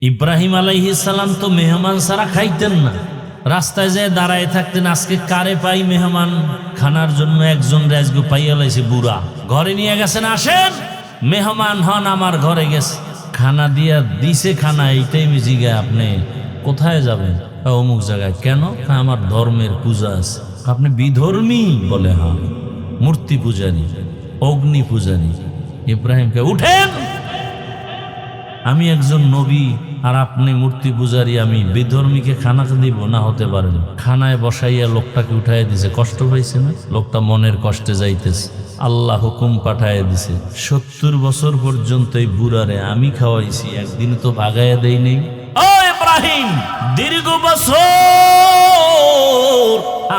ইব্রাহিম আলাইহিস সালাম তো মেহমান ছাড়া খাইতেন না, রাস্তায় যেয়ে দাঁড়ায় থাকতেন। আজকে কারে পাই মেহমান খানার জন্য, একজন রাজগু পাইয়া লাইছে বুড়া, ঘরে নিয়ে গেছেন, আসেন মেহমান হন আমার ঘরে গেছে, খানা দিয়া দিছে। খানা এইটাই মিজিগে আপনি কোথায় যাবেন? অমুক জায়গায়। কেন? আমার ধর্মের পূজা আছে। আপনি বিধর্মী? বলে হ্যাঁ। মূর্তি পূজারী, অগ্নি পূজারী। ইব্রাহিমকে উঠেন, আমি একজন নবী আর আপনি মূর্তি পূজারী, আমি বিধর্মীকে খানা দিব না? হতে পারে না। খানায় বসাইয়া লোকটাকে উঠাইয়া দিছে। কষ্ট পাইছে না? লোকটা মনের কষ্টে যাইতেছে। আল্লাহ হুকুম পাঠাইয়া দিছে, 70 বছর পর্যন্ত এই বুড়ারে আমি খাওয়াইছি, একদিন তো ভাগাইয়া দেই নেই। ও ইব্রাহিম, দীর্ঘ বছর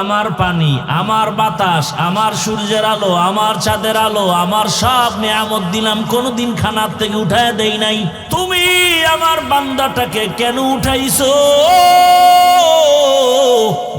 আমার পানি, আমার বাতাস, আমার সূর্যের আলো, আমার চাঁদের আলো, আমার সব নিয়ামত দিলাম, কোনদিন খানার থেকে উঠায় দেই নাই। তুমি আমার বান্দাটাকে কেন উঠাইছো?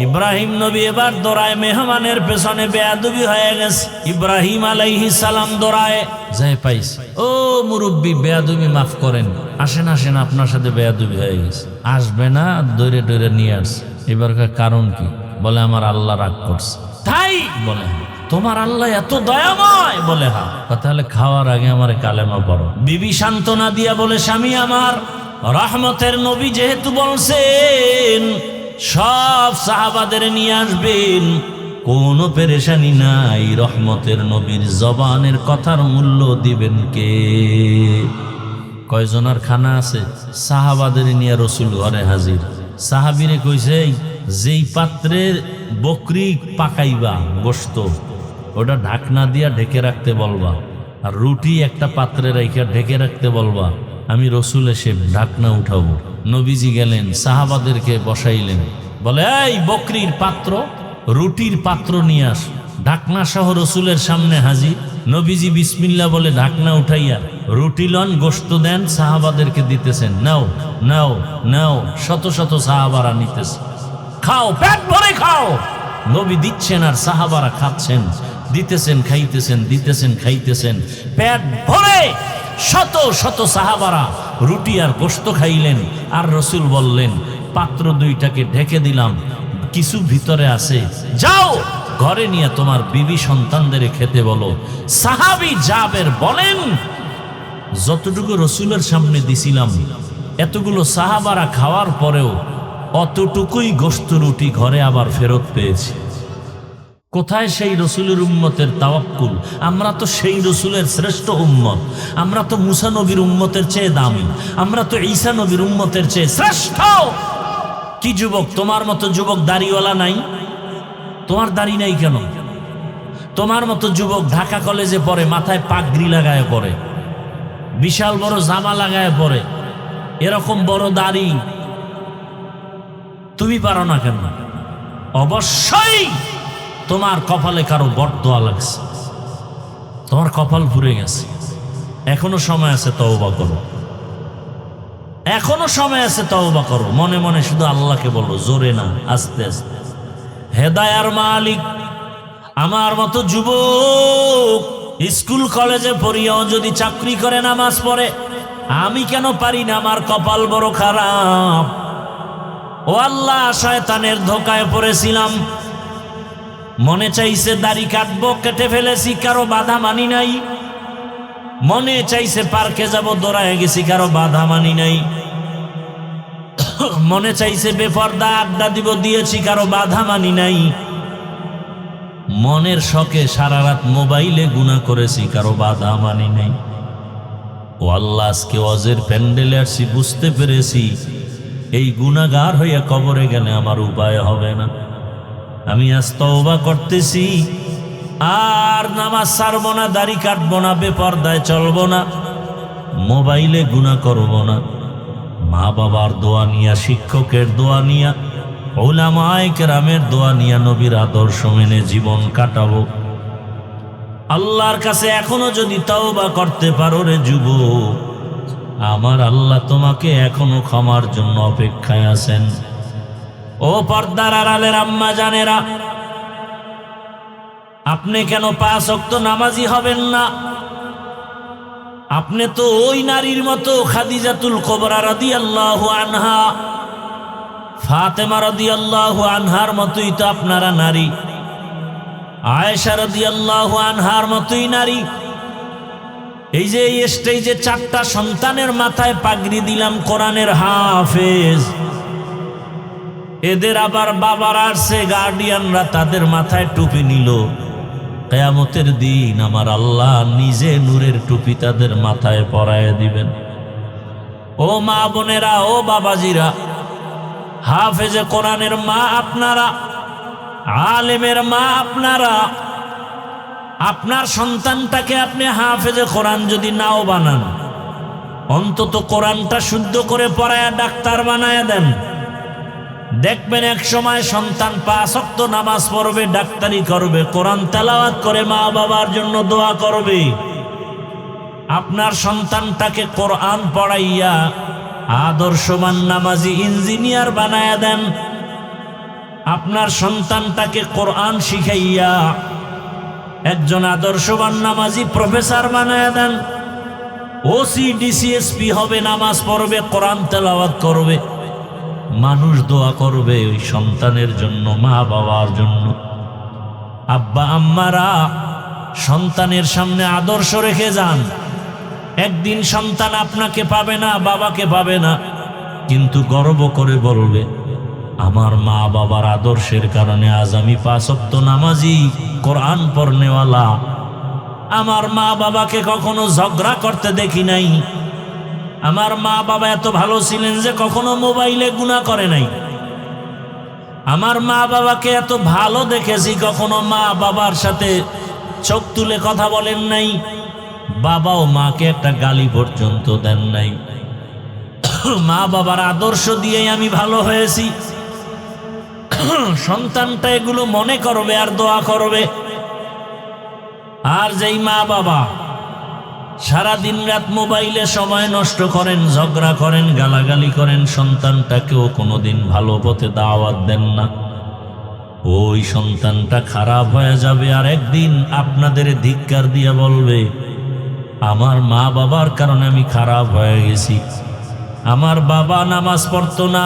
ইব্রাহিম নবী এবার দৌড়ায়, মেহমানের পেছনে বেয়াদবি হয়ে গেছে। ইব্রাহিম আলাইহিস সালাম দৌড়ায় যাই পাইস, ও মুরব্বী বেয়াদবি মাফ করেন, আসেন আসেন, আপনার সাথে বেয়াদবি হয়ে গেছে। আসবে না, দৌড়ে দৌড়ে নিয়ে আস। এবারকার কারণ কি? বলে আমার আল্লাহ রাগ করছে। তাই? বলে তোমার আল্লাহ এত দয়াময়? বলে হ্যাঁ। তাহলে খাওয়ার আগে আমার কালেমা পড়ো। বিবি সান্ত্বনা দিয়া বলে, স্বামী আমার, রহমতের নবী যেহেতু বলছেন সব সাহাবাদের নিয়ে আসবেন, কোনো পেরেশানি নাই। রহমতের নবীর জবানের কথার মূল্য দিবেন কে? কয়জনের খানা আছে? সাহাবাদের নিয়ে রসুল ঘরে হাজির। সাহাবিরে কইছে, যেই পাত্রের বকরি পাকাইবা গোশত, ওটা ঢাকনা দিয়া ঢেকে রাখতে বলবা, আর রুটি একটা পাত্রে রাইখা ঢেকে রাখতে বলবা। আমি রসুল এসে ঢাকনা উঠাবো। নবীজি গেলেন, সাহাবাদেরকে বসাইলেন, বলে এই বকরির পাত্র, রুটির পাত্র নিয়ে আস। ঢাকনা সহ রসুলের সামনে হাজির। নবীজি বিসমিল্লাহ বলে ঢাকনা উঠাইয়া রুটি লন, গোশত দেন, সাহাবাদেরকে দিতেছেন, নাও নাও নাও। শত শত সাহাবারা নিতেছে, খাও, পেট ভরে খাও। নবী দিচ্ছেন আর সাহাবারা খাচ্ছেন, দিতেছেন খাইতেছেন, দিতেছেন খাইতেছেন, পেট ভরে শত শত সাহাবারা রুটি আর গোশত খাইলেন। আর রসুল বললেন, পাত্র দুইটাকে ঢেকে দিলাম, কিছু ভিতরে আছে, যাও ঘরে নিয়ে তোমার বিবি সন্তানদের খেতে বলো। সাহাবী জাবের বলেন, যতটুকু রসুলের সামনে দিছিলাম, এতগুলো সাহাবারা খাওয়ার পরেও অতটুকুই গোশত রুটি ঘরে আবার ফেরত পেয়েছি। কোথায় সেই রসুলের উম্মতের তাওয়াক্কুল? আমরা তো সেই রসুলের শ্রেষ্ঠ উম্মত, আমরা তো মুসা নবীর উম্মতের চেয়ে দামি, আমরা তো ঈসা নবীর উম্মতের চেয়ে শ্রেষ্ঠ। কি যুবক, তোমার মতো যুবক দাড়িওয়ালা নাই? তোমার দাড়ি নাই কেন? তোমার মতো যুবক ঢাকা কলেজে পড়ে, মাথায় পাগড়ি লাগায় পড়ে, বিশাল বড় জামা লাগায় পড়ে, এরকম বড় দাড়ি তুমি পারো না কেন? অবশ্যই তোমার কপালে কারো বরদোয়া লাগছে, তোমার কপাল পুড়ে গেছে। এখনো সময় আছে, তওবা করো, এখনো সময় আছে, তওবা করো। মনে মনে শুধু আল্লাহকে বলো, জোরে না, আস্তে আস্তে। হেদায়ার মালিক আমার মতো যুবক স্কুল কলেজে পড়িয়াও যদি চাকরি করে, নামাজ পড়ে, আমি কেন পারি না? আমার কপাল বড় খারাপ। ও আল্লাহ, শয়তানের ধোকায় পড়েছিলাম, মনে চাইছে দাড়ি কাটবো, কেটে ফেলেছি, কারো বাধা মানি নাই। মনে চাইছে পার্কে যাব, দৌড়ায় গেছি, কারো বাধা মানি নাই। মনে চাইছে বেপরদা আড্ডা দিব, দিয়েছি, কারো বাধা মানি নাই। মনের শখে সারা রাত মোবাইলে গুনাহ করেছি, কারো বাধা মানি নাই। ও আল্লাহ, আজকে ওয়াজের প্যান্ডেলে আসছি, বুঝতে পেরেছি এই গুনাহগার হইয়া কবরে গেলে আমার উপায় হবে না। আমি আজ তওবা করতেছি, আর নামাজ ছাড়বো না, দাড়ি কাটবো না, বেপরদায় চলবো না, মোবাইলে গুনাহ করবো না। মা বাবার দোয়া নিয়া, শিক্ষকের দোয়া নিয়া, উলামায়ে কেরামের দোয়া নিয়া, নবীর আদর্শ মেনে জীবন কাটাবো। আল্লাহর কাছে এখনো যদি তওবা করতে পারো রে যুবক, আমার আল্লাহ তোমাকে এখনো ক্ষমার জন্য অপেক্ষায় আছেন। ও পর্দার আড়ালের আম্মা জানেরা, আপনি কেন 5 ওয়াক্ত নামাজি হবেন না? আপনি তো ওই নারীর মতো খাদিজাতুল কুবরা রাদিয়াল্লাহু আনহা, ফাতেমা রাদিয়াল্লাহু আনহার মতোই তো আপনারা নারী, আয়েশা রাদিয়াল্লাহু আনহার মতোই নারী। এই যে এই স্টেজে 4টা সন্তানের মাথায় পাগড়ি দিলাম কোরআনের হাফেজ, এদের আবার বাবার আসছে গার্ডিয়ানরা তাদের মাথায় টুপি নিল। কিয়ামতের দিন আমার আল্লাহ নিজে নূরের টুপি তাদের মাথায় পরায় দিবেন। ও মা বোনেরা, ও বাবাজিরা, হাফেজে কোরআনের মা আপনারা, আলেমের মা আপনারা, আপনার সন্তানটাকে আপনি হাফেজে কোরআন যদি নাও বানান, অন্তত কোরআনটা শুদ্ধ করে পড়ায়া ডাক্তার বানায় দেন। দেখবেন এক সময় সন্তান 5 ওয়াক্ত নামাজ পড়বে, ডাক্তারি করবে, কোরআন তেলাওয়াত করে মা বাবার জন্য দোয়া করবে। আপনার সন্তানটাকে কোরআন পড়াইয়া আদর্শবান নামাজি ইঞ্জিনিয়ার বানায়া দেন। আপনার সন্তানটাকে কোরআন শিখাইয়া একজন আদর্শবান নামাজি প্রফেসর বানায়া দেন। ওসি ডিসিএসপি হবে, নামাজ পড়বে, কোরআন তেলাওয়াত করবে, মানুষ দোয়া করবে ওই সন্তানের জন্য, মা বাবার জন্য। আব্বা আম্মারা সন্তানের সামনে আদর্শ রেখে যান। একদিন সন্তান আপনাকে পাবে না, বাবাকে পাবে না, কিন্তু গর্ব করে বলবে আমার মা বাবার আদর্শের কারণে আজ আমি 5 ওয়াক্ত নামাজি, কোরআন পড়নেওয়ালা। আমার মা বাবাকে কখনো ঝগড়া করতে দেখি নাই। আমার মা বাবা এত ভালো ছিলেন যে কখনো মোবাইলে গুনাহ করে নাই। আমার মা বাবাকে এত ভালো দেখেছি, কখনো মা বাবার সাথে চোখ তুলে কথা বলেন নাই, বাবাও মাকে একটা গালি পর্যন্ত দেন নাই। মা বাবার আদর্শ দিয়েই আমি ভালো হয়েছি। সন্তানটা এগুলো মনে করবে আর দোয়া করবে। আর যেই মা বাবা সারা দিন রাত মোবাইলে সময় নষ্ট করেন, ঝগড়া করেন, গালাগালি করেন, সন্তানটাকেও কোনোদিন ভালো পথে দাওয়াত দেন না, ওই সন্তানটা খারাপ হয়ে যাবে। আর একদিন আপনাদের ধিক্কার দিয়ে বলবে আমার মা বাবার কারণে আমি খারাপ হয়ে গেছি। আমার বাবা নামাজ পড়তো না,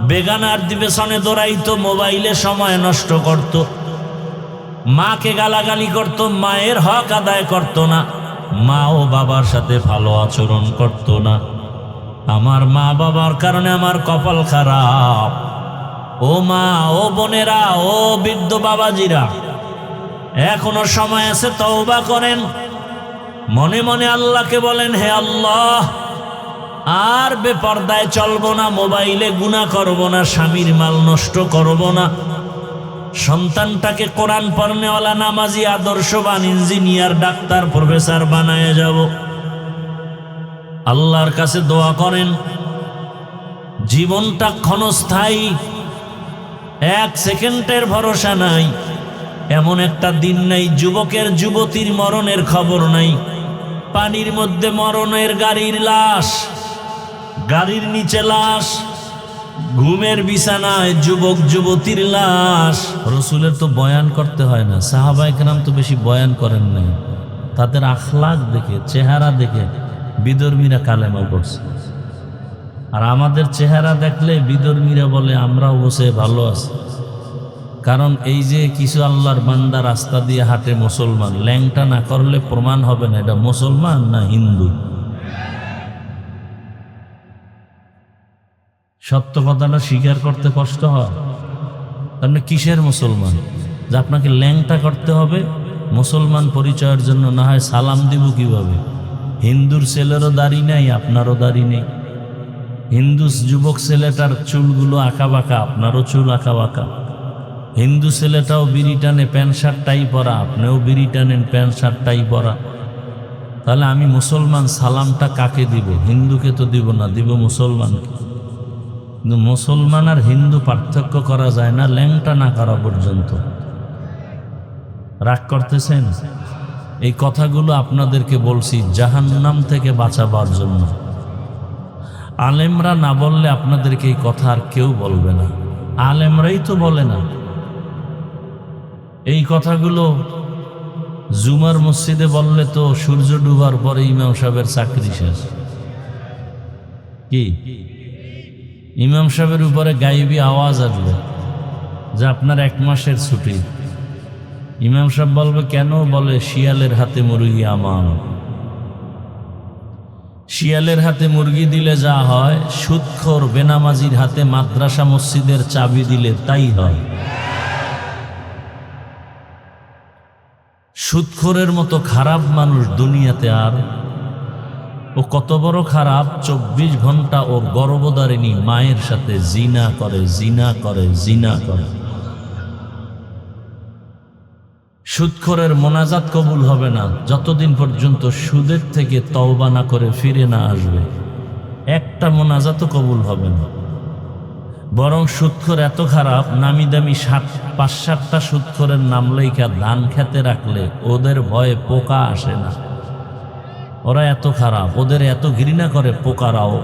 বেগানার দিবেশনে দৌড়াইতো, মোবাইলে সময় নষ্ট করত, মাকে গালাগালি করত, মায়ের হক আদায় করত না, মা ও বাবার সাথে ভালো আচরণ করত না। আমার মা বাবার কারণে আমার কপাল খারাপ। ও মা, ও বোনেরা, ও বৃদ্ধ বাবাজিরা, এখনো সময় আছে, তওবা করেন। মনে মনে আল্লাহকে বলেন, হে আল্লাহ, আর বেপরদায় চলবো না, মোবাইলে গুনাহ করব না, স্বামীর মাল নষ্ট করব না, সন্তানটাকে কোরআন পড়নেওয়ালা, নামাজি, আদর্শবান ইঞ্জিনিয়ার, ডাক্তার, প্রফেসর বানায় যাব। আল্লাহর কাছে দোয়া করেন। জীবনটা ক্ষণস্থায়ী, 1 সেকেন্ডের ভরসা নাই। এমন একটা দিন নাই যুবকের যুবতীর মরণের খবর নাই। পানির মধ্যে মরণের গাড়ির লাশ, গাড়ির নিচে লাশ, ঘুমের বিছানায় যুবক যুবতীর লাশ। রসুলের তো বয়ান করতে হয় না, সাহাবায়ে কেরাম তো বেশি বয়ান করেন নাই। তাদের আখলাক দেখে, চেহারা দেখে বিধর্মীরা কালেমা পড়ছে। আর আমাদের চেহারা দেখলে বিধর্মীরা বলে আমরাও বসে ভালো আছি। কারণ এই যে কিছু আল্লাহর বান্দা রাস্তা দিয়ে হাঁটে মুসলমান, ল্যাংটা না করলে প্রমাণ হবে না এটা মুসলমান না হিন্দু। সত্য কথাটা স্বীকার করতে কষ্ট হয়। আপনি কিসের মুসলমান যে আপনাকে ল্যাংটা করতে হবে মুসলমান পরিচয়ের জন্য? না হয় সালাম দিব কিভাবে? হিন্দুর ছেলেরও দাড়ি নাই, আপনারও দাড়ি নেই। হিন্দু যুবক ছেলেটার চুলগুলো আঁকা বাঁকা, আপনারও চুল আঁকা বাঁকা। হিন্দু ছেলেটাও বিড়ি টানে, প্যান্ট শার্ট টাই পরা, আপনিও বিড়ি টানেন, প্যান্ট শার্ট টাই পরা। তাহলে আমি মুসলমান, সালামটা কাকে দিব? হিন্দুকে তো দিব না, দিব মুসলমানকে। কিন্তু মুসলমান আর হিন্দু পার্থক্য করা যায় না ল্যাংটা না করা পর্যন্ত। রাগ করতেছেন? এই কথাগুলো আপনাদেরকে বলছি জাহান্নাম থেকে বাঁচাবার জন্য। আলেমরা না বললে আপনাদেরকে এই কথা আর কেউ বলবে না। আলেমরাই তো বলে না এই কথাগুলো। জুমার মসজিদে বললে তো সূর্য ডুবার পরে ইমাম সাহেবের চাকরি শেষ। কি ইমাম সাহেবের উপরে গায়েবী আওয়াজ আসবে যে আপনার 1 মাসের ছুটি। ইমাম সাহেব বলবে কেন? বলে শিয়ালের হাতে মুরগি আমান। শিয়ালের হাতে মুরগি দিলে যা হয়, সুদখোর বেনামাজির হাতে মাদ্রাসা মসজিদের চাবি দিলে তাই হয়। সুদখোরের মতো খারাপ মানুষ দুনিয়াতে আর, ও কত বড় খারাপ, 24 ঘন্টা ওর গর্ভধারিণী মায়ের সাথে জিনা করে, জিনা করে, জিনা করে। সুদখোরের মোনাজাত কবুল হবে না যতদিন পর্যন্ত সুদের থেকে তওবা না করে ফিরে না আসবে। একটা মোনাজাতও কবুল হবে না। বরং সুদখোর এত খারাপ, নামি দামি 5-7টা সুদখোরের নাম লেখা ধান খেতে রাখলে ওদের ভয়ে পোকা আসে না। ওরা এত খারাপ, ওদের এত ঘৃণা করে পোকারাও।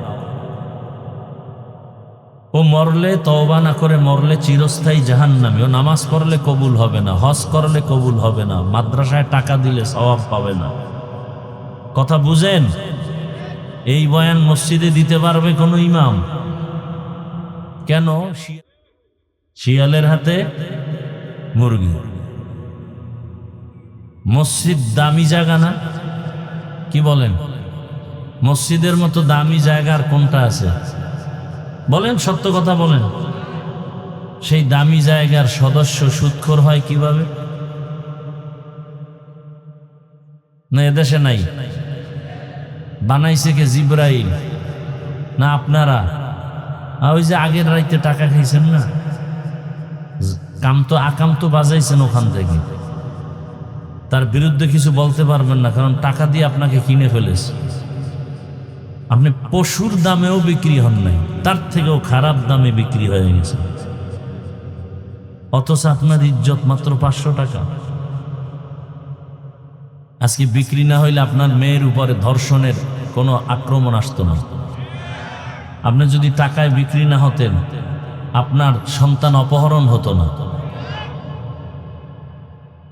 ও মরলে তওবা না করে মরলে চিরস্থায়ী জাহান্নামী। ও নামাজ পড়লে কবুল হবে না, হজ করলে কবুল হবে না, মাদ্রাসায় টাকা দিলে সওয়াব পাবে না। কথা বুঝেন? এই বয়ান মসজিদে দিতে পারবে কোনো ইমাম? কেন? শিয়ালের হাতে মুরগি। মসজিদ দামি জায়গা না? কি বলেন? মসজিদের মতো দামি জায়গা আর কোনটা আছে? বলেন, সত্য কথা বলেন। সেই দামি জায়গার সদস্য সুদখোর হয় কিভাবে? না এদেশে নাই? বানাইছে কে? জিব্রাইল না আপনারা? ওই যে আগের রাইতে টাকা খাইছেন না, আকাম তো বাজাইছেন ওখান থেকে। তার বিরুদ্ধে কিছু বলতে পারবেন না, কারণ টাকা দিয়ে আপনাকে কিনে ফেলেছে। আপনি পশুর দামেও বিক্রি হন নাই, তার থেকেও খারাপ দামে বিক্রি হয়ে গেছে। অথচ আপনার ইজ্জত মাত্র 500 টাকা। আজকে বিক্রি না হইলে আপনার মেয়ের উপরে ধর্ষণের কোনো আক্রমণ আসতো না। আপনি যদি টাকায় বিক্রি না হতেন, আপনার সন্তান অপহরণ হতো না।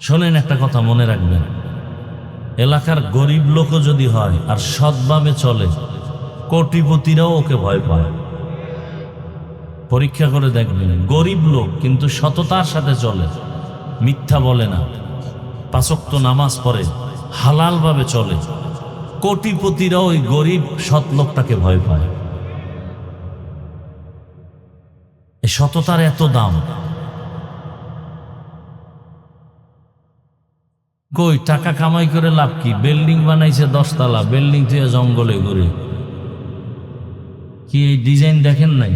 শোনেন, একটা কথা মনে রাখবেন, এলাকার গরিব লোকও যদি হয় আর সৎভাবে চলে, কোটিপতিরাও ওকে ভয় পায়। পরীক্ষা করে দেখবেন, গরিব লোক কিন্তু সততার সাথে চলে, মিথ্যা বলে না, 5 ওয়াক্ত নামাজ পড়ে, হালাল ভাবে চলে, কোটিপতিরাও ওই গরিব সৎ লোকটাকে ভয় পায়। এই সততার এত দাম। কই টাকা কামাই করে লাভ কি? বিল্ডিং বানাইছে 10 তলা, বিল্ডিং থেকে জঙ্গলে ঘুরে। কি এই ডিজাইন দেখেন নাই?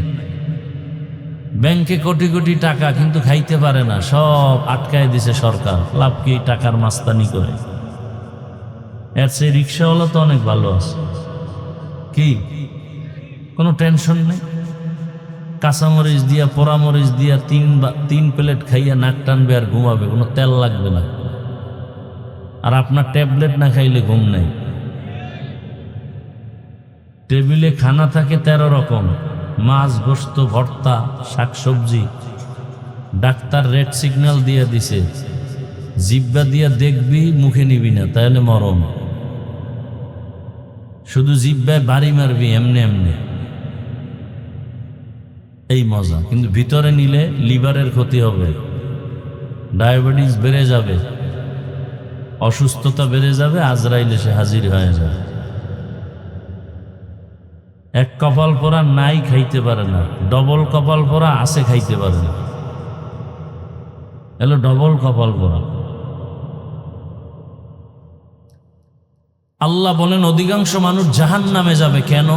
ব্যাংকে কোটি কোটি টাকা, কিন্তু খাইতে পারে না, সব আটকায় দিছে সরকার। লাভ কি এই টাকার মাস্তানি করে? এর চেয়ে রিক্সাওয়ালা তো অনেক ভালো আছে। কি কোনো টেনশন নেই, কাঁচামরিচ দিয়া পোড়ামরিচ দিয়া 3 প্লেট খাইয়া নাক টানবে আর ঘুমাবে, কোনো তেল লাগবে না। আর আপনার ট্যাবলেট না খাইলে ঘুম নেই। টেবিলে খানা থাকে 13 রকম, মাছ, গোশত, ভর্তা, শাকসবজি। ডাক্তার রেড সিগন্যাল দিয়ে দিছে, জিব্বা দিয়া দেখবি, মুখে নিবি না, তাহলে মরণ। শুধু জিব্বায় বাড়ি মারবি এমনি এমনি, এই মজা। কিন্তু ভিতরে নিলে লিভারের ক্ষতি হবে, ডায়াবেটিস বেড়ে যাবে, অসুস্থতা বেড়ে যাবে, আজরাইল এসে হাজির হয়ে যাবে। এক কপাল পোড়া নাই খাইতে পারে না, ডবল কপাল পোড়া আছে খাইতে পারে না। এলো ডবল কপাল পোড়া। আল্লাহ বলেন অধিকাংশ মানুষ জাহান্নামে যাবে। কেন?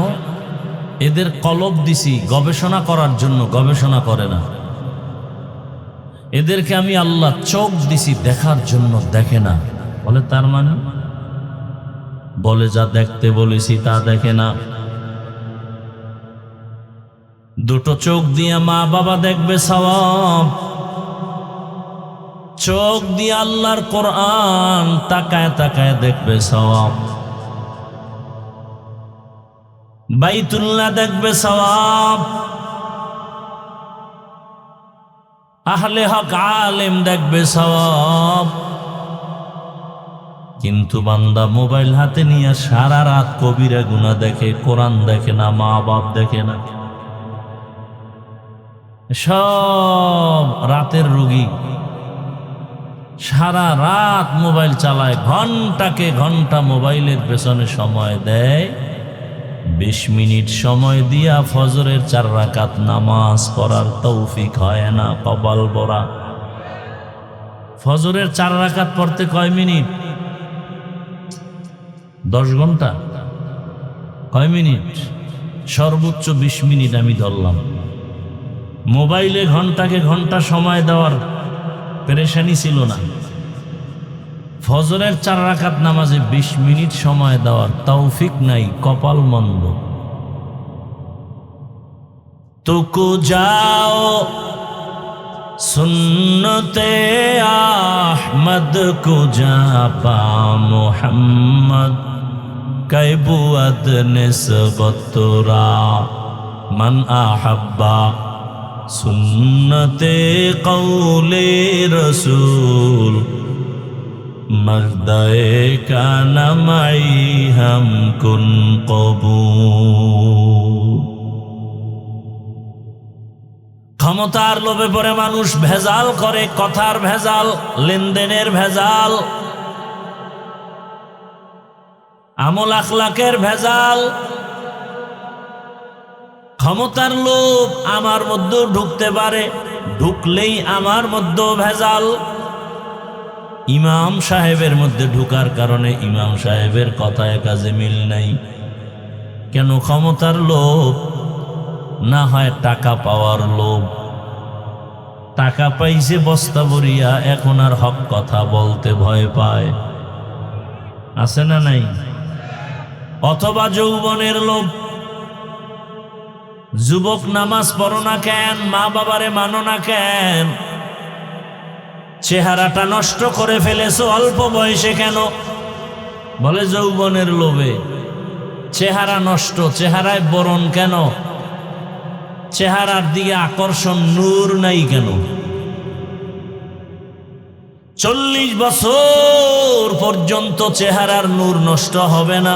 এদের কলব দিছি গবেষণা করার জন্য, গবেষণা করে না। এদেরকে আমি আল্লাহ চোখ দিছি দেখার জন্য, দেখে না। বলে তার মানে? বলে যা দেখতে বলেছি তা দেখে না। দুটো চোখ দিয়ে মা বাবা দেখবে সওয়াব, চোখ দিয়ে আল্লাহর কোরআন তাকায় তাকায় দেখবে সওয়াব, বাইতুল্লাহ দেখবে সওয়াব, আহলে হক আলেম দেখবে সওয়াব, কিন্তু বান্দা মোবাইল হাতে নিয়ে সারা রাত কবিরা গুনাহ দেখে, কোরআন দেখে না, মা বাপ দেখে না, সব রাতের রোগী। সারা রাত মোবাইল চালায়, ঘন্টাকে ঘন্টা মোবাইলের পেছনে সময় দেয়। 20 মিনিট সময় দিয়া ফজরের 4 রাকাত নামাজ পড়ার তৌফিক হয় না, কপাল বরা। ফজরের 4 রাকাত পড়তে কয় মিনিট? 10 ঘন্টা? কয় মিনিট? সর্বোচ্চ 20 মিনিট আমি ধরলাম। মোবাইলে ঘন্টাকে ঘন্টা সময় দেওয়ার পেরেশানি ছিল না, ফজরের 4 রাকাত নামাজে 20 মিনিট সময় দেওয়ার তৌফিক নাই, কপাল মন্দ। তুকু যাও সুন্নতে আহমদ কো যা পা মুহাম্মদ কৈবুয়াদ নিসবতরা মান আহাব্বা সুন্নতে কৌলে রসূল মর্দায়ে কানা মাই হাম কুন কবুল। ক্ষমতার লোভে পড়ে মানুষ ভেজাল করে, কথার ভেজাল, লেনদেনের ভেজাল, আমল আখলাকের ভেজাল। ক্ষমতার লোভ আমার মধ্যেও ঢুকতে পারে, ঢুকলেই আমার মধ্যেও ভেজাল। ইমাম সাহেবের মধ্যে ঢুকার কারণে ইমাম সাহেবের কথায় কাজে মিল নাই। কেন? ক্ষমতার লোভ, না হয় টাকা পাওয়ার লোভ। টাকা পাইছে বস্তা ভরিয়া, এখন আর হক কথা বলতে ভয় পায়, আছে না নাই? অথবা যৌবনের লোভ। যুবক, নামাজ পড়ো না কেন? মা বাবারে মানো না কেন? চেহারাটা নষ্ট করে ফেলেছো অল্প বয়সে কেন? বলে যৌবনের লোভে। চেহারা নষ্ট, চেহারায় বরণ কেন? চেহারার দিকে আকর্ষণ, নূর নাই কেন? 40 বছর পর্যন্ত চেহারার নূর নষ্ট হবে না,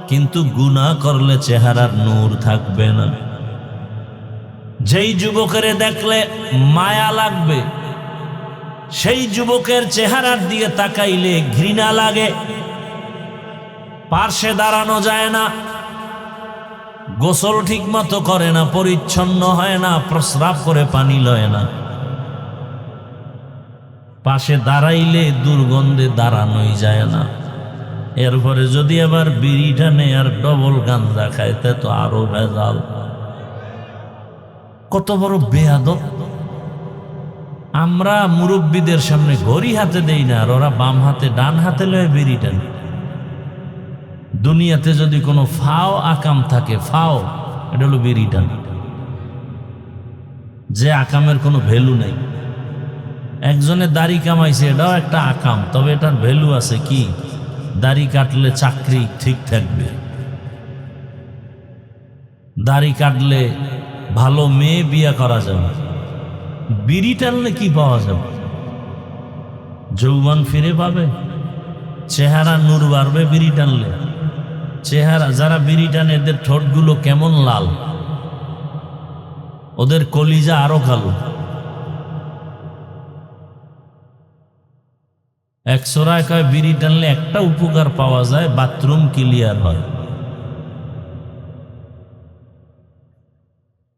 কিন্তু গুনাহ করলে চেহারার নূর থাকবে না। যেই যুবকের দেখলে মায়া লাগবে, সেই যুবকের চেহারার দিকে তাকাইলে ঘৃণা লাগে। পার্শ্বে দাঁড়ানো যায় না, গোসল ঠিক মতো করে না, পরিচ্ছন্ন হয় না, প্রস্রাব করে পানি লয় না। পাশে দাঁড়াইলে দুর্গন্ধে দাঁড়ানোই যায় না। এরপরে যদি আবার বিড়ি টানে আর ডবল গাঞ্জা খাইতে, তো আরো ভেজাল। কত বড় বেয়াদব! আমরা মুরব্বীদের সামনে ঘড়ি হাতে দেই না, আর ওরা বাম হাতে ডান হাতে লয়ে বিড়ি টানে। দুনিয়াতে যদি কোনো ফাও আকাম থাকে, ফাও, এটা হলো বিড়ি টান। যে আকামের কোনো ভ্যালু নাই। একজনে দাড়ি কামাইছে, এটাও একটা আকাম, তবে এটার ভ্যালু আছে। কি? দাড়ি কাটলে চাকরি ঠিক থাকবে, দাড়ি কাটলে ভালো মেয়ে বিয়ে করা যাবে। বিড়ি টানলে কি পাওয়া যাবে? যৌবন ফিরে পাবে, চেহারা নূর বাড়বে বিড়ি টানলে। চেহারা, যারা বিড়ি টানে এদের ঠোঁটগুলো কেমন লাল, ওদের কলিজা আরো কালো। একশোরায় কয় বিড়ি টানলে একটা উপকার পাওয়া যায়, বাথরুম ক্লিয়ার হয়।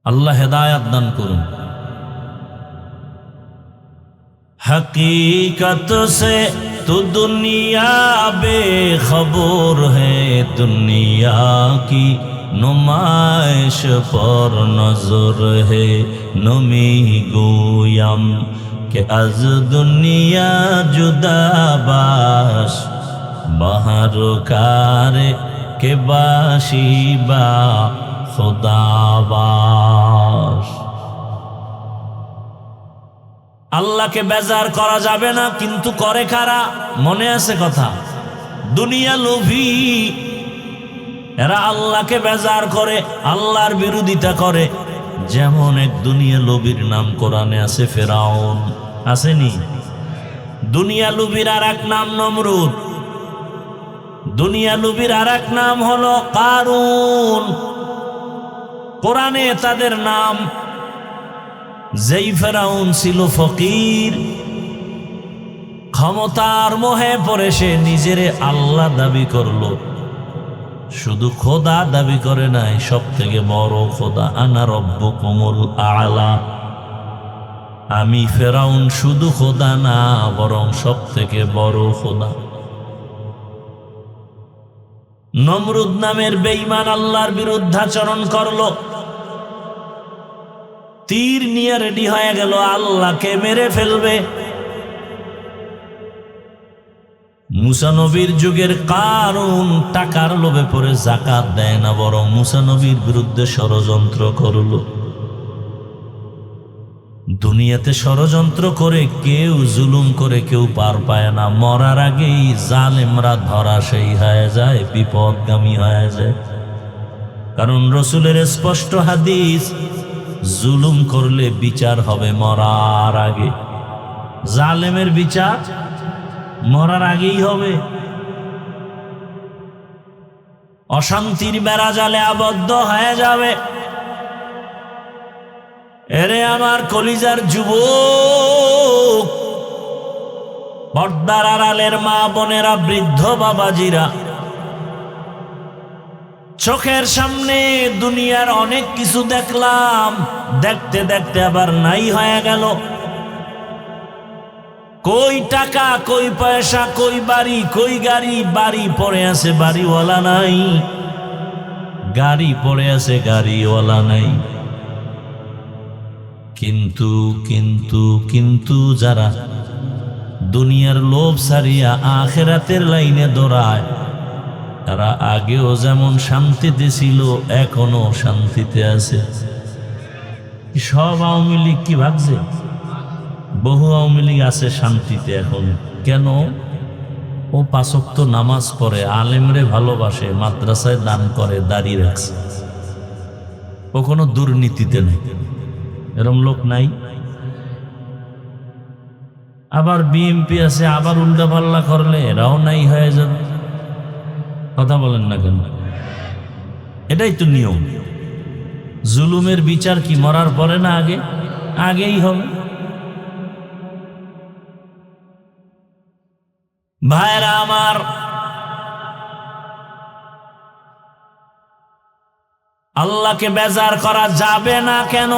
আল্লাহ হেদায়াত দান করুন। हकीकत से तो दुनिया बेखबर है, दुनिया की नुमाइश पर नजर है। नमी गोयम के अज दुनिया जुदा बाश, बाहर कारे के बाशिबा खुदाबाश। আল্লাহকে বেজার করা যাবে না, কিন্তু করে কারা? মনে আছে কথা? দুনিয়া লোভী। এরা আল্লাহকে বেজার করে, আল্লাহর বিরোধিতা করে। যেমন এক দুনিয়া লোভীর নাম কোরআনে আছে, ফেরাউন। আসেনি? দুনিয়া লোভীর আর এক নাম নমরুদ। দুনিয়া লোভীর আর এক নাম হলো কারুন। কোরআনে তাদের নাম। যেই ফেরাউন ছিল ফকির, ক্ষমতার মোহে পড়ে সে নিজেরে আল্লাহ দাবি করলো। শুধু খোদা দাবি করে নাই, সব থেকে বড় খোদা, আনা রব্বুকুমুল আলা। আমি ফেরাউন শুধু খোদা না, বরং সব থেকে বড় খোদা। নমরুদ নামের বেঈমান আল্লাহর বিরুদ্ধাচরণ করলো, তীর নিয়ে রেডি হয়ে গেল, আল্লাহকে মেরে ফেলবে। মুসা নবীর যুগের কারুন টাকার লোভে পড়ে যাকাত দেয় না, বরং মুসা নবীর বিরুদ্ধে ষড়যন্ত্র করলো। দুনিয়াতে ষড়যন্ত্র করে কেউ, জুলুম করে কেউ পার পায় না। মরার আগেই জালেমরা ধরাশায়ী হয়ে যায়, বিপদগামী হয়ে যায়। কারণ রসুলের স্পষ্ট হাদিস, জুলুম করলে বিচার হবে মরার আগে। জালেমের বিচার মরার আগেই হবে। অশান্তির বেড়া জালে আবদ্ধ হয়ে যাবে। এরে আমার কলিজার যুবক, পর্দার আড়ালের মা বোনেরা, বৃদ্ধ বাবাজিরা, চোখের সামনে দুনিয়ার অনেক কিছু দেখলাম, দেখতে দেখতে আবার নাই হয়ে গেল। কই টাকা, কই পয়সা, কই বাড়ি, কই গাড়ি। বাড়ি পড়ে আছে, বাড়িওয়ালা নাই। গাড়ি পড়ে আছে, গাড়িওয়ালা নাই। কিন্তু কিন্তু কিন্তু যারা দুনিয়ার লোভ ছাড়িয়া আখিরাতের লাইনে দৌড়ায়, তারা আগেও যেমন শান্তিতে ছিল, এখনো শান্তিতে আছে। সব আওয়ামী লীগ কি ভাবছে? বহু আওয়ামী লীগ আছে শান্তিতে এখন। কেন? ও 5 ওয়াক্ত নামাজ পড়ে, আলেমরে ভালোবাসে, মাদ্রাসায় দান করে, দাঁড়িয়ে রাখছে। ও কোনো দুর্নীতিতে নেই। এরম লোক নাই? আবার বিএমপি আছে, আবার উল্টা পাল্লা করলে এরাও নাই হয়ে যাবে। কথা বলেন না কেন? এটাই তো নিয়ম। জুলুমের বিচার কি মরার পরে না আগে? আগেই হবে। ভাইরা আমার, আল্লাহকে বেজার করা যাবে না কেন?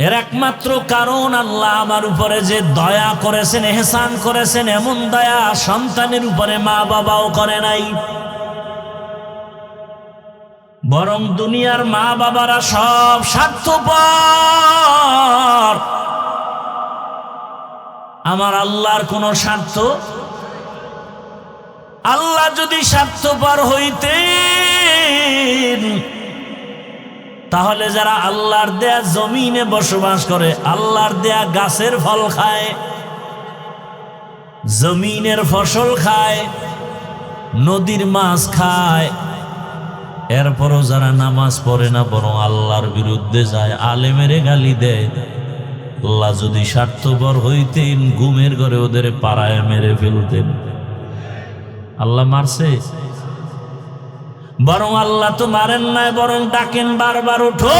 এর একমাত্র কারণ, আল্লাহ আমার উপরে যে দয়া করেছেন, এহসান করেছেন, এমন দয়া সন্তানের উপরে মা বাবাও করে নাই। বরং দুনিয়ার মা বাবারা সব স্বার্থপর। আমার আল্লাহর কোন স্বার্থ? আল্লাহ যদি স্বার্থপর হইতেন, তাহলে যারা আল্লাহর দেয়া জমিনে বসবাস করে, আল্লাহর দেয়া গাছের ফল খায়, জমিনের ফসল খায়, নদীর মাছ খায়, এরপরও যারা নামাজ পড়ে না, বরং আল্লাহর বিরুদ্ধে যায়, আলেমেরে গালি দেয়, আল্লাহ যদি স্বার্থপর হইতেন, ঘুমের ঘরে ওদের পাড়ায় মেরে ফেলতেন। আল্লাহ মারছে? বরং আল্লাহ তো মারেন নাই, বরং ডাকেন বারবার, উঠো।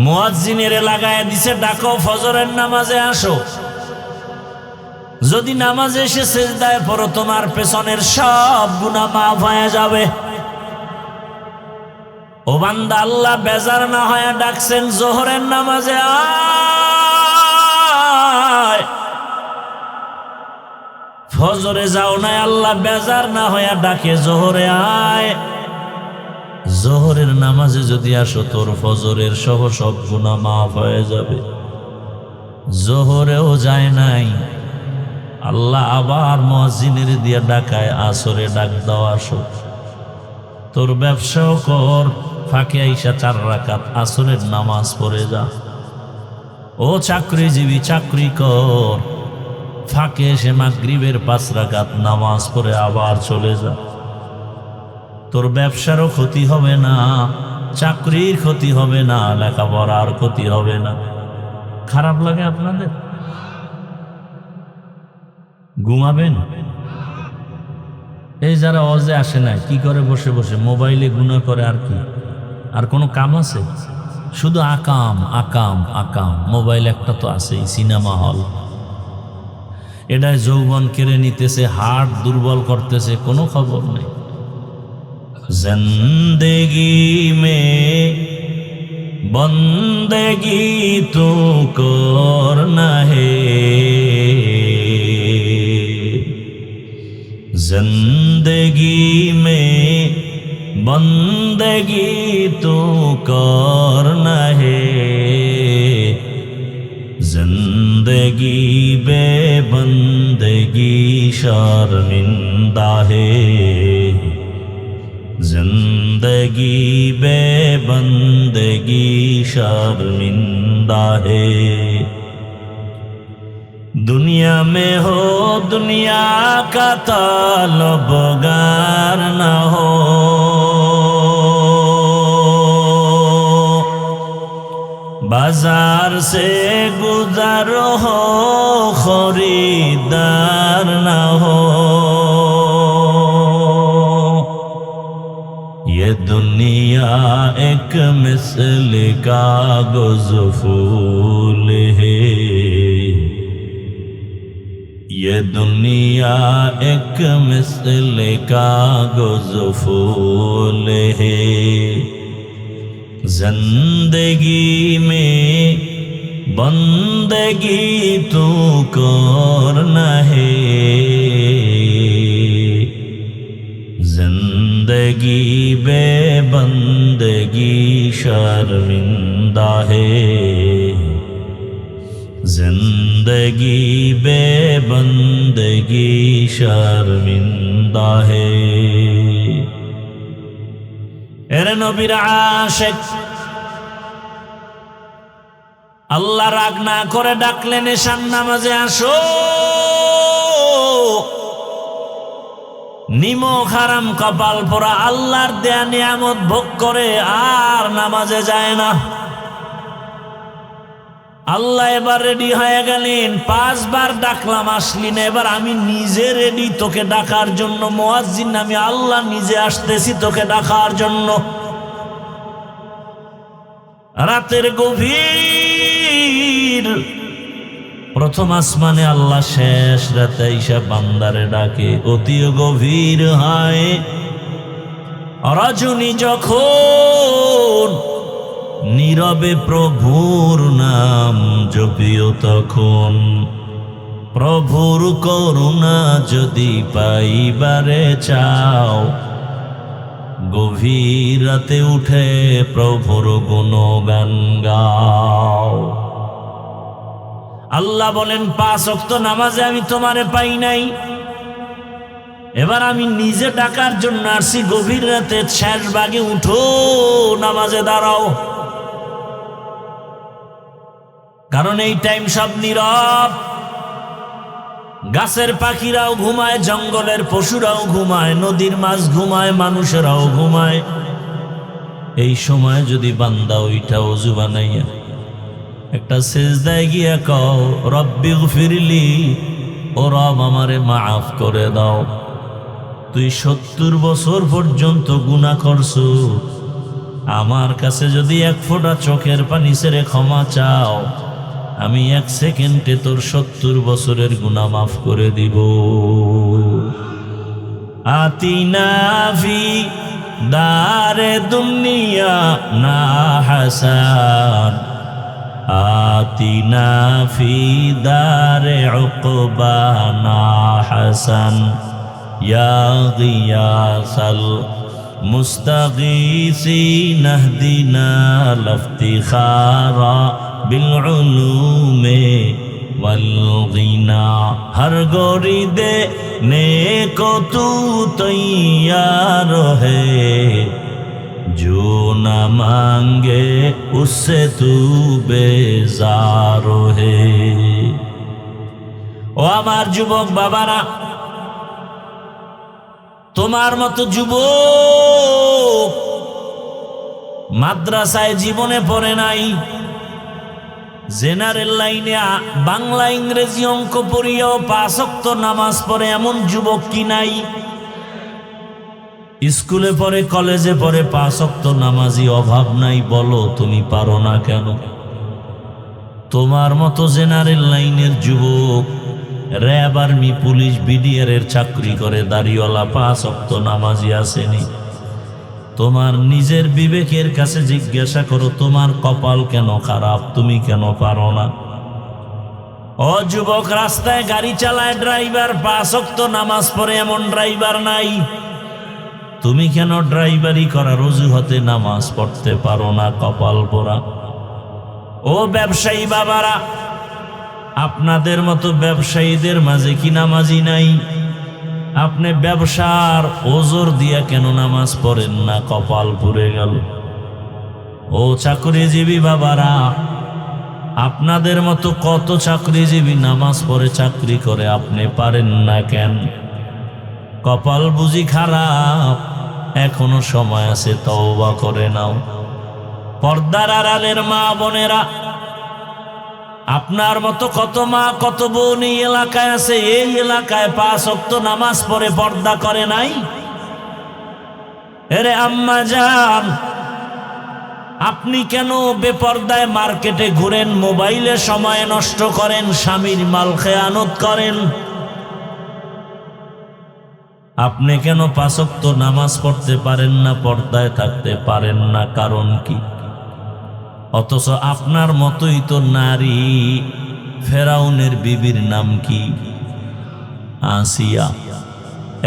মুয়াজ্জিনের লাগায় দিছে, ডাকো, ফজরের নামাজে আসো। যদি নামাজে এসে সিজদায় পড়ো, তোমার পেছনের সব গুনাহ মাফ হয়ে যাবে। ও বান্দা, আল্লাহ বেজার না হয়ে ডাকছেন, জোহরের নামাজে আয়। ফজরে যাও নাই, আল্লাহ বেজার না হয়ে ডাকে, জোহরে আয়। জোহরের নামাজে যদি আসো, তোর ফজরের সহ সব গুনাহ মাফ হয়ে যাবে। জোহরেও যায় নাই, আল্লাহ আবার মুয়াজ্জিনের দিয়ে ডাকায়, আসরে ডাক দাও, আসো। তোর ব্যবসাও কর, ফাঁকে আইসা 4 রাকাত আসরের নামাজ পড়ে যা। ও চাকরিজীবী, চাকরি কর, ফাঁকে এসে মাগরিবের 5 রাকাত নামাজ পড়ে আবার চলে যা। তোর ব্যবসারও ক্ষতি হবে না, চাকরির ক্ষতি হবে না, লেখাপড়ার ক্ষতি হবে না। খারাপ লাগে আপনাদের? ঘুমাবেন? এই যারা ওয়াজে আসে না কি করে? বসে বসে মোবাইলে গুনাহ করে। আর কি? আর কোনো কাম আছে? শুধু আকাম আকাম আকাম। মোবাইল একটা তো আছেই, সিনেমা হল। এটাই যৌবন কেড়ে নিতেছে, হার্ট দুর্বল করতেছে, কোনো খবর নেই। জিন্দেগি মে বন্দেগি তু করনা হে, जिंदगी में बंदगी तो करना है, जिंदगी बेबंदगी शर्मिंदा है, जिंदगी बेबंदगी शर्मिंदा है। दुनिया में हो दुनिया का तलबगार न हो, बाजार से गुजर हो खरीदार न हो। ये दुनिया एक मिसल कागज़ फूल है, ये दुनिया एक मिसल कागज़ फूल है, जिंदगी में बंदगी तू करना है, जिंदगी बेबंदगी शर्मिंदा है, जिंदगी बेबंदगी शर्मिंदा है। এরে নবীর আশিক, আল্লাহ রাগ না করে ডাকলেন এশার নামাজে আসো। নিমক হারাম কপাল পোড়া আল্লাহর দেয়া নিয়ামত ভোগ করে আর নামাজে যায় না। আল্লাহ এবার রেডি হয়ে গেলেন, 5 বার ডাকলাম আসলি না, এবার আমি নিজে রেডি তোকে ডাকার জন্য। মুয়াজ্জিন আমি আল্লাহ নিজে আসতেছি তোকে ডাকার জন্য। রাতের গভীর প্রথম আসমানে আল্লাহ শেষ রাতে আইসা বান্দারে ডাকে। অতি গভীর হয় রজনী যখন নীরবে প্রভুর নাম জপিও তখন, প্রভুর করুণা যদি পাইবারে চাও, গভীর রাতে উঠে প্রভুর গুণগান গাও। আল্লাহ বলেন 5 ওয়াক্ত নামাজে আমি তোমারে পাই নাই, এবার আমি নিজে ডাকার জন্য আসছি। গভীর রাতে শেষ ভাগে উঠো, নামাজে দাঁড়াও। কারণ এই টাইম সব নীরব। গাছের পাখিরাও ঘুমায়, জঙ্গলের পশুরাও ঘুমায়, নদীর মাছ ঘুমায়, মানুষেরাও ঘুমায়। এই সময় যদি বান্দা ওইটা ওযু বানাইয়া একটা সিজদায় গিয়া কও রব্বিগফিরলি, ও রব আমারে মাফ করে দাও। তুই 70 বছর পর্যন্ত গুনাহ করছো, আমার কাছে যদি 1 ফোঁটা চোখের পানি ছেড়ে ক্ষমা চাও, আমি 1 সেকেন্ডে তোর 70 বছরের গুনাহ মাফ করে দিব। আতিনা ফি দারে দুনিয়া না হাসান, আতিনা ফি দারে উকবা না হাসান, ইয়া গিয়াসাল মুস্তাগীসিন ইহদিনা লিফতিখারা बिलउलूमे वलगिना। हर गोरी दे नेको तू तैयार है, जो न मांगे उससे तू बेजार है। ও আমার যুবক বাবারা, তোমার মতো যুবক মাদ্রাসায় জীবনে পড়ে নাই, জেনারেল লাইনে বাংলা ইংরেজি অঙ্ক পড়িয়াও 5 ওয়াক্ত নামাজ পড়ে এমন যুবক কি নাই? স্কুলে পড়ে, কলেজে পড়ে, 5 ওয়াক্ত নামাজি অভাব নাই। বলো তুমি পারো না কেন? তোমার মতো জেনারেল লাইনের যুবক র্যাব, আর্মি, পুলিশ, বিডিআর এর চাকরি করে দাড়িওয়ালা 5 ওয়াক্ত নামাজি আসেনি। তোমার নিজের বিবেকের কাছে জিজ্ঞাসা করো, তোমার কপাল কেন খারাপ? তুমি কেন পারো না? ও যুবক, রাস্তায় গাড়ি চালায় ড্রাইভার, 5 ওয়াক্ত নামাজ পড়ে এমন ড্রাইভার নাই। তুমি কেন ড্রাইভারি করার অজুহাতে নামাজ পড়তে পারো না? কপাল পোড়া। ও ব্যবসায়ী বাবারা, আপনাদের মতো ব্যবসায়ীদের মাঝে কি নামাজি নাই? আপনি ব্যবসার ওজোর দিয়া কেন নামাজ পড়েন না? কপাল পুড়ে গেল। ও চাকরিজীবী বাবারা, আপনাদের মতো কত চাকরিজীবী নামাজ পড়ে চাকরি করে, আপনি পারেন না কেন? কপাল বুঝি খারাপ? এখনো সময় আছে, তওবা করে নাও। পর্দার আড়ালের মা বোনেরা, আপনার মতো কত মা কত বোন এই এলাকায় আছে, এই এলাকায় 5 ওয়াক্ত নামাজ পড়ে পর্দা করে নাই। এরে আম্মা জান, আপনি কেন বেপর্দায় মার্কেটে ঘুরেন, মোবাইলে সময় নষ্ট করেন, স্বামীর মাল খেয়ানত করেন? আপনি কেন 5 ওয়াক্ত নামাজ পড়তে পারেন না, পর্দায় থাকতে পারেন না? কারণ কি? অথচ আপনার মতোই তো নারী। ফেরাউনের বিবির নাম কি? আসিয়া।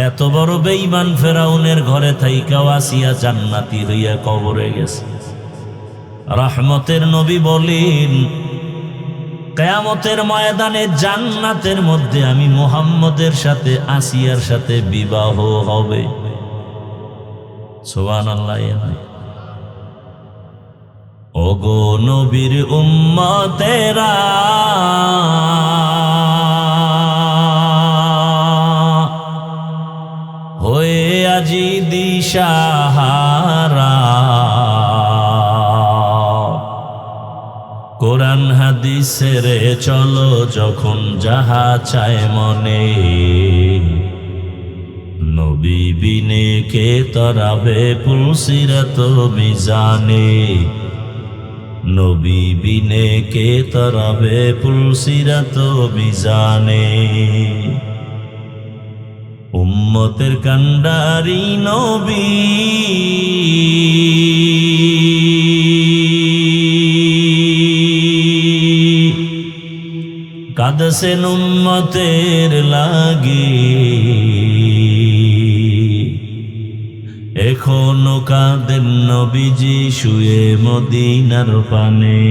এত বড় বেঈমান ফেরাউনের ঘরে থাইকাও আসিয়া জান্নাতি হইয়া কবরে গেছে। রহমতের নবী বলেন, কিয়ামতের ময়দানে জান্নাতের মধ্যে আমি মুহাম্মদের সাথে আসিয়ার সাথে বিবাহ হবে। সুবহানাল্লাহ। ওগো নবীর উম্মতেরা, হয়ে আজি দিশাহারা, কোরআন হাদিসের চলো যখন যাহা চায় মনে, নবী বিনে কে তরাবে পুলসিরাত মিজানে, নবী বিনে কে তরাবে পুলসিরাত মিজানে। উম্মতের কান্ডারি নবী, কাঁদছেন উম্মতের লাগি, এখনো কাঁদেন নবীজি শুয়ে মদিনার পানে,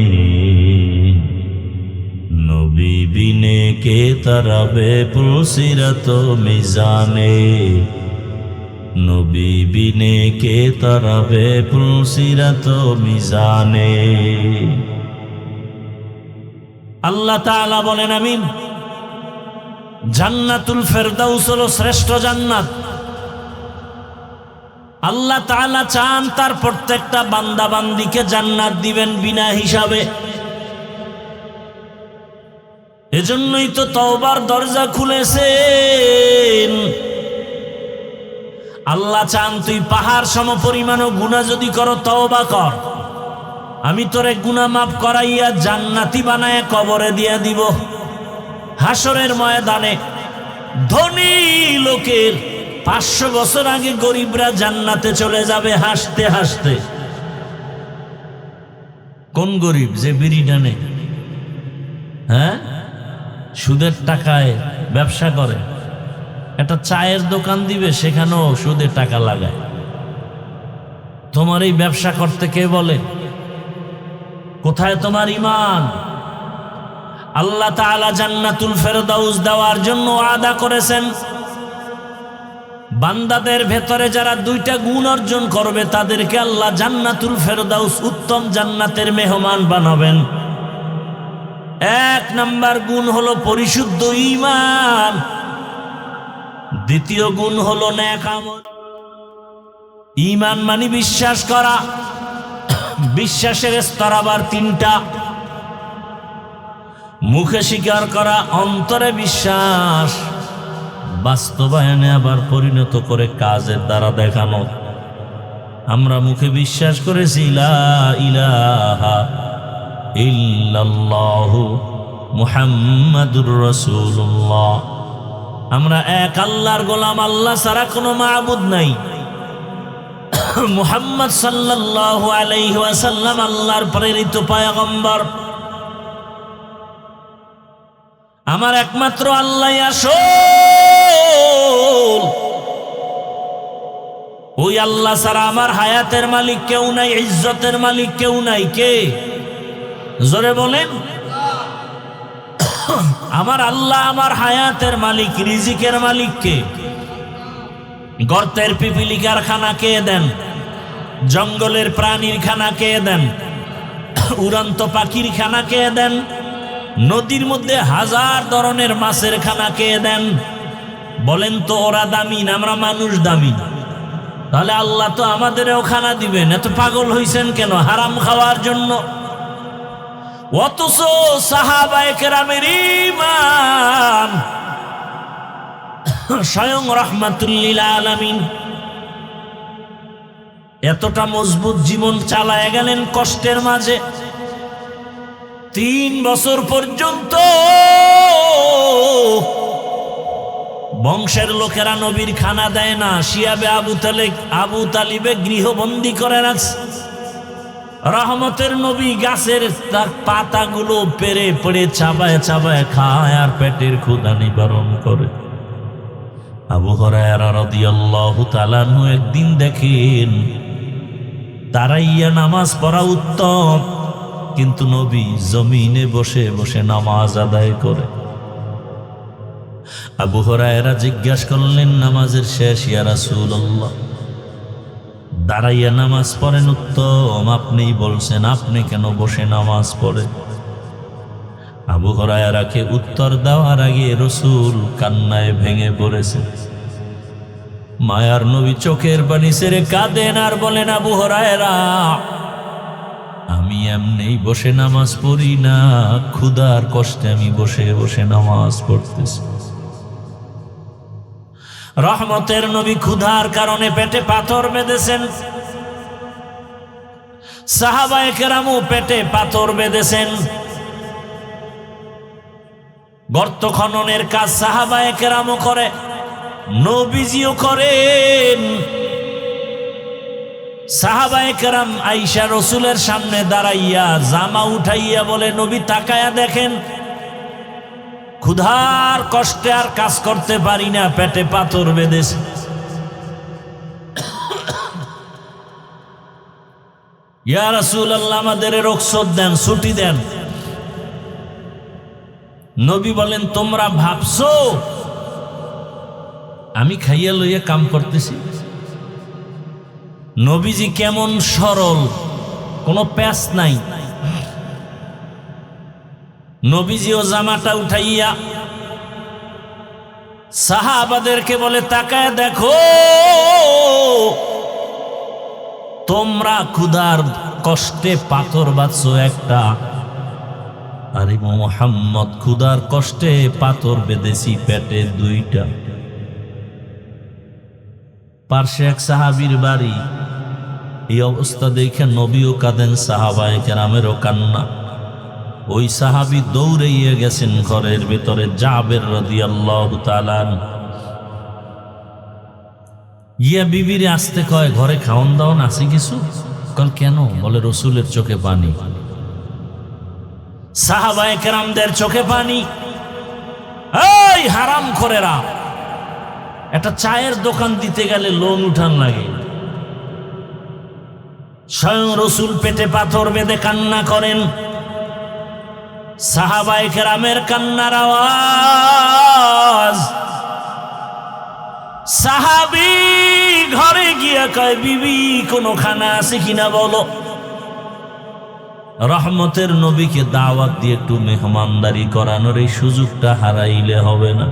নবী বিনে কে তরাবে পুলসিরাত মিজানে, নবী বিনে কে তরাবে পুলসিরাত মিজানে। আল্লাহ তাআলা বলেন, আমিন। জান্নাতুল ফেরদাউস হলো শ্রেষ্ঠ জান্নাত। আল্লাহ তাআলা চান তার প্রত্যেকটা বান্দা বান্দিকে জান্নাত দিবেন বিনা হিসাবে। এজন্যই তো তওবার দরজা খুলেছেন। আল্লাহ চান তুই পাহাড় সম পরিমাণও গুনাহ যদি করো, তওবা কর, আমি তোরে গুনাহ মাফ করাইয়া জান্নাতি বানায় কবরে দিয়া দিব। হাসরের ময়দানে ধনী লোকের 500 বছর আগে গরিবরা জান্নাতে চলে যাবে হাসতে হাসতে। কোন গরিব? যে বিড়ি টানে, হ্যাঁ, সুদের টাকায় ব্যবসা করে। একটা চায়ের দোকান দিবে, সেখানেও সুদের টাকা লাগায়। তোমার এই ব্যবসা করতে কে বলে? কোথায় তোমার ঈমান? আল্লাহ তাআলা জান্নাতুল ফেরদাউস দেওয়ার জন্য ওয়াদা করেছেন। বান্দাদের ভেতরে যারা 2টা গুণ অর্জন করবে তাদেরকে আল্লাহ জান্নাতুল ফেরদাউস, উত্তম জান্নাতের মেহমান বানাবেন। 1 নাম্বার গুণ হলো পরিশুদ্ধ ঈমান, 2য় গুণ হলো নেক আমল। ঈমান মানে বিশ্বাস করা, বিশ্বাসের স্তর আবার 3টা। মুখে স্বীকার করা, অন্তরে বিশ্বাস, বাস্তবায়নে আবার পরিণত করে কাজের দ্বারা দেখানো। আমরা মুখে বিশ্বাস করেছি লা ইলাহা ইল্লাল্লাহু মুহাম্মাদুর রাসূলুল্লাহ, আমরা এক আল্লাহর গোলাম, আল্লাহ ছাড়া কোনো মাবুদ নাই। মুহাম্মদ সাল্লাল্লাহু আলাইহি ওয়াসাল্লাম আল্লাহর প্রেরিত পয়গম্বর, আমার একমাত্র আল্লাহই আসল। ওই আল্লাহ ছাড়া আমার হায়াতের মালিক কেউ নাই, ইজ্জতের মালিক কেউ নাই। কে? জোরে বলেন। আমার আল্লাহ আমার হায়াতের মালিক, রিজিকের মালিক কে? গর্তের পিপিলিকার খানা কে দেন? জঙ্গলের প্রাণীর খানা কে দেন? উড়ন্ত পাখির খানা কে দেন? নদীর মধ্যে হাজার ধরনের মাছের খানা কে দেন? বলেন তো ওরা দামি না আমরা মানুষ দামি? তাহলে আল্লাহ তো আমাদেরও খানা দিবেন। এত পাগল হইছেন কেন হারাম খাওয়ার জন্য? অথচ সাহাবায়ে কেরামের ঈমান স্বয়ং রাহমাতুল লিল আলামিন এতটা মজবুত জীবন চালায় গেলেন কষ্টের মাঝে। 3 বছর পর্যন্ত বংশের লোকেরা নবীর খানা দেয় না। শিয়াবে আবু তালিবে গৃহবন্দী করে রাখছে। রহমতের নবী গাছের পাতাগুলো পেরে পেরে চাবায় চাবায় খায় আর পেটের ক্ষুধা নিবারণ করে। আবু হুরায়রা রাদিয়াল্লাহু তাআলা আনহু একদিন দেখেন দাঁড়াইয়া নামাজ পড়া উত্তম, কিন্তু নবী জমিনে বসে বসে নামাজ আদায় করে। আবু হুরায়রা জিজ্ঞাসা করলেন, নামাজের শেষ ইয়া রাসূলুল্লাহ, দাঁড়াইয়া নামাজ পড়েন উত্তম, আপনিই বলছেন, আপনি কেন বসে নামাজ পড়েন? আবু হুরায়রাকে উত্তর দেওয়ার আগে রাসূল কান্নায় ভেঙে পড়েছে। মায়ার নবী চোখের পানি ছেড়ে কাঁদেন আর বলেন, আবু হুরায়রা, আমি এমনি বসে নামাজ পড়ি না, ক্ষুধার কষ্টে আমি বসে বসে নামাজ পড়তেছি। রহমতের নবী ক্ষুধার কারণে পেটে পাথর বেঁধেছেন। সাহাবায়ে কেরামও পেটে পাথর বেঁধেছেন। গর্ত খননের কাজ সাহাবায়ে কেরামও করে, নবীজিও করেন। সাহাবায়ে কেরাম আয়েশা রাসূলের সামনে দাঁড়াইয়া জামা উঠাইয়া বলে, নবী তাকায়া দেখেন, ক্ষুধার কষ্টে আর কাজ করতে পারি না, পেটে পাথর বেঁধেছে। ইয়া রাসূলুল্লাহ, আমাদের রুখসত দেন, ছুটি দেন। নবী বলেন, তোমরা ভাবছো আমি খাইয়া লইয়া কাম করতেছি? নবীজি কেমন সরল, কোনো প্যাচ নাই। নবীজিও জামাটা উঠাইয়া সাহাবাদেরকে বলে, তাকায় দেখো, তোমরা ক্ষুধার কষ্টে পাথর বাঁধছো একটা, আর মুহাম্মদ ক্ষুধার কষ্টে পাথর বেঁধেছি পেটে 2টা। পার্শ্বে এক সাহাবীর বাড়ি। এই অবস্থা দেখে নবীও কাঁদেন, সাহাবায়ে কেরামেরও কান্না। ওই সাহাবী দৌড়াইয়া গেছেন ঘরের ভেতরে। জাবের রাদিয়াল্লাহু তাআলা ইয়া বিবিরে আসতে কয়, ঘরে খাওন দাওন আছে কিছু? কল কেন? বলে, রাসূলের চোখে পানি। সাহাবায়ে কেরামদের চোখে পানি। এই হারামখোরেরা, একটা চায়ের দোকান দিতে গেলে লোন উঠান লাগে। স্বয়ং রাসূল পেটে পাথর বেঁধে কান্না করেন। সাহাবায়ে কেরামের কান্নার আওয়াজ। সাহাবী ঘরে গিয়া কয়, বিবি কোনো খানা আছে কিনা বলো। রহমতের নবীকে দাওয়াত দিয়ে একটু মেহমানদারি করানোর এই সুযোগটা হারাইলে হবে না।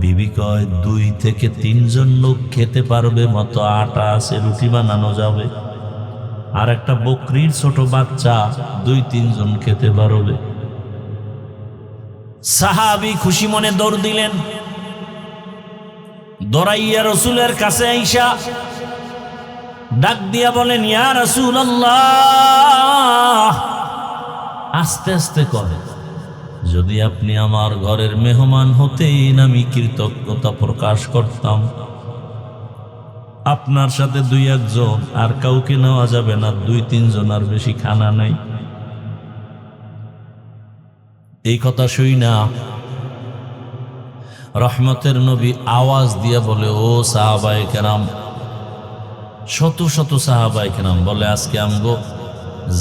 বিবি কয়, 2 থেকে 3 জন লোক খেতে পারবে মতো আটা আছে, রুটি বানানো যাবে। আর একটা বকরির ছোট বাচ্চা 2-3 জন খেতে পারবে। সাহাবী খুশি মনে দৌড় দিলেন, দৌড়াইয়া রসুলের কাছে আইসা ডাক দিয়া বলেন, ইয়া রাসূলুল্লাহ, আস্তে আস্তে করে, যদি আপনি আমার ঘরের মেহমান হতেন আমি কৃতজ্ঞতা প্রকাশ করতাম। আপনার সাথে 2-1 জন, আর কাউকে নেওয়া যাবে না, 2-3 জন, আর বেশি খানা নাই। এই কথা শুই না রহমতের নবী আওয়াজ দিয়া বলে, ও সাহাবায়ে কেরাম, শত শত সাহাবায়ে কেরাম বলে, আজকে আমগো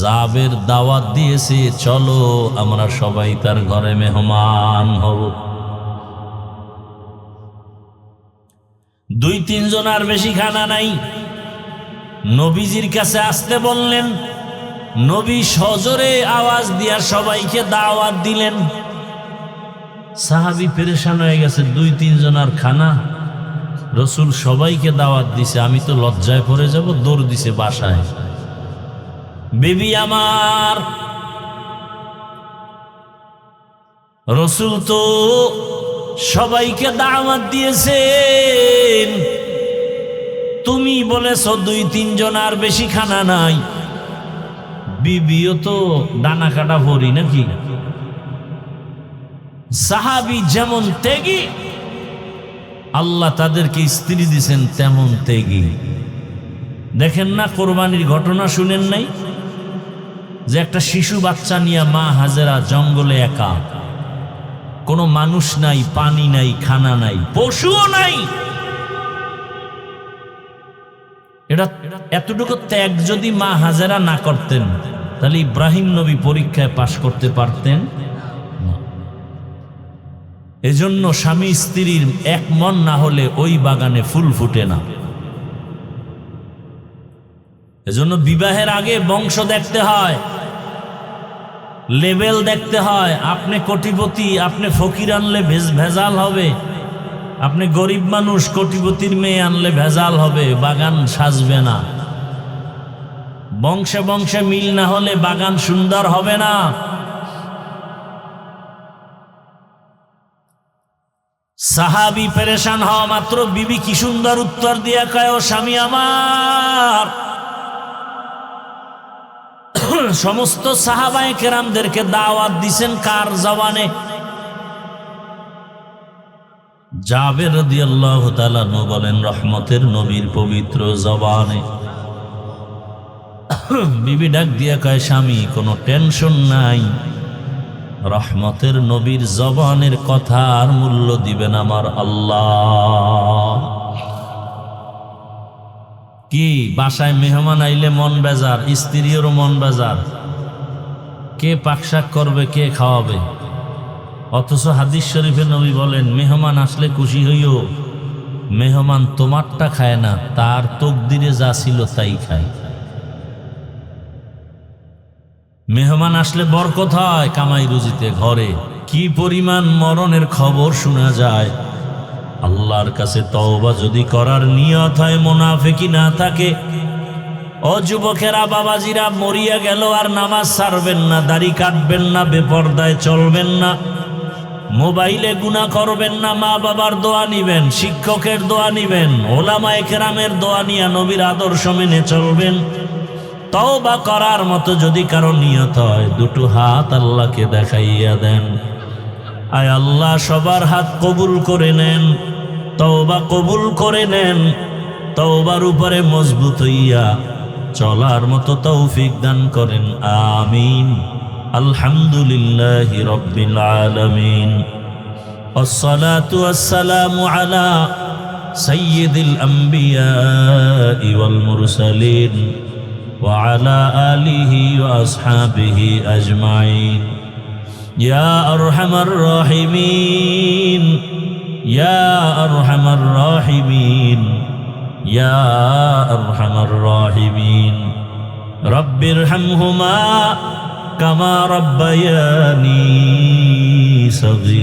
জাবের দাওয়াত দিয়েছে, চলো আমরা সবাই তার ঘরে মেহমান হব। 2-3 জন, আর বেশি খানা নাই। নবীজির কাছে আসতে বললেন, নবী সজোরে আওয়াজ দিয়া সবাইকে দাওয়াত দিলেন। সাহাবী পেরেশান হয়ে গেছে, 2-3 জন আর খানা, রসুল সবাইকে দাওয়াত দিছে, আমি তো লজ্জায় পড়ে যাব, দৌড় দিছে বাসায়। বিবি আমার, রসুল তো সবাইকে দাওয়াত দিয়েছেন, তুমি বলেছ 2-3 জন, আর বেশি খানা নাই। বিবিও তো ডানা কাটা ভরি নাকি? সাহাবী যেমন ত্যাগী, আল্লাহ তাদেরকে স্ত্রী দিছেন তেমন ত্যাগী। দেখেন না কোরবানির ঘটনা শুনেন নাই, যে একটা শিশু বাচ্চা নিয়ে মা হাজেরা জঙ্গলে একা, কোনো মানুষ নাই, পানি নাই, খানা নাই, পশুও নাই। এটা এতটুকু ত্যাগ যদি মা হাজেরা না করতেন, তাহলে ইব্রাহিম নবী পরীক্ষায় পাশ করতে পারতেন না। এজন্য স্বামী স্ত্রীর এক মন না হলে ওই বাগানে ফুল ফুটে না। এজন্য বিবাহের আগে বংশ দেখতে হয়, লেভেল দেখতে হয়। আপনি কোটিপতি, আপনি ফকির আনলে ভেজাল হবে, আপনি গরিব মানুষ কোটিপতির মেয়ে আনলে ভেজাল হবে, বাগান সাজবে না। বংশে বংশে মিল না হলে বাগান সুন্দর হবে না। সাহাবী পেরেশান হওয়া মাত্র বিবি কি সুন্দর উত্তর দিয়া কয়, ও স্বামী আমার, সমস্ত সাহাবায়ে কেরামদেরকে দাওয়াত দিছেন কার জবানে? জাবের রাদিয়াল্লাহু তাআলা বলেন, রহমতের নবীর পবিত্র জবানে। বিবি ডাক দিয়া কয়, স্বামী কোনো টেনশন নাই, রহমতের নবীর জবানের কথার মূল্য দিবেন আমার আল্লাহ। কি বাসায় মেহমান আইলে মন বেজার, স্ত্রীরও মন বেজার, কে পাকশাক করবে, কে খাওয়াবে? অথচ হাদিস শরীফে নবী বলেন, মেহমান আসলে খুশি হইও, মেহমান তোমারটা খায় না, তার তকদিরে যা ছিল তাই খায়। মেহমান আসলে বরকত হয় কামাই রুজিতে, ঘরে কি পরিমাণ মরণের খবর শোনা যায়। আল্লাহর কাছে তওবা যদি করার নিয়ত হয়, মুনাফিকি না থাকে, ও যুবকেরা, বাবাজিরা, মরিয়া গেল আর নামাজ ছাড়বেন না, দাড়ি কাটবেন না, বেপরদায় চলবেন না, মোবাইলে গুনাহ করবেন না, মা বাবার দোয়া নিবেন, শিক্ষকের দোয়া নিবেন, ওলামায়ে কেরামের দোয়া নিয়ে নবীর আদর্শ মেনে চলবেন। তওবা করার মতো যদি কারো নিয়ত হয়, দুটো হাত আল্লাহকে দেখাইয়া দেন, আয় আল্লাহ সবার হাত কবুল করে নেন, তওবা কবুল করে নেন, তওবার উপরে মজবুত হইয়া চলার মতো তৌফিক দান করেন, আমিন। আলহামদুলিল্লাহি রাব্বিল আলামিন। আসসালাতু ওয়াসসালামু আলা সাইয়্যিদিল আমবিয়া ওয়াল মুরসালিন ওয়া আলা আলিহি ওয়া আসহাবিহি আজমাইন। ইয়া আরহামার রাহিমিন, ইয়া আরহামার রাহিমিন, ইয়া আরহামার রাহিমিন। রব্বিরহামহুমা কামা রাব্বায়ানি সগীরা।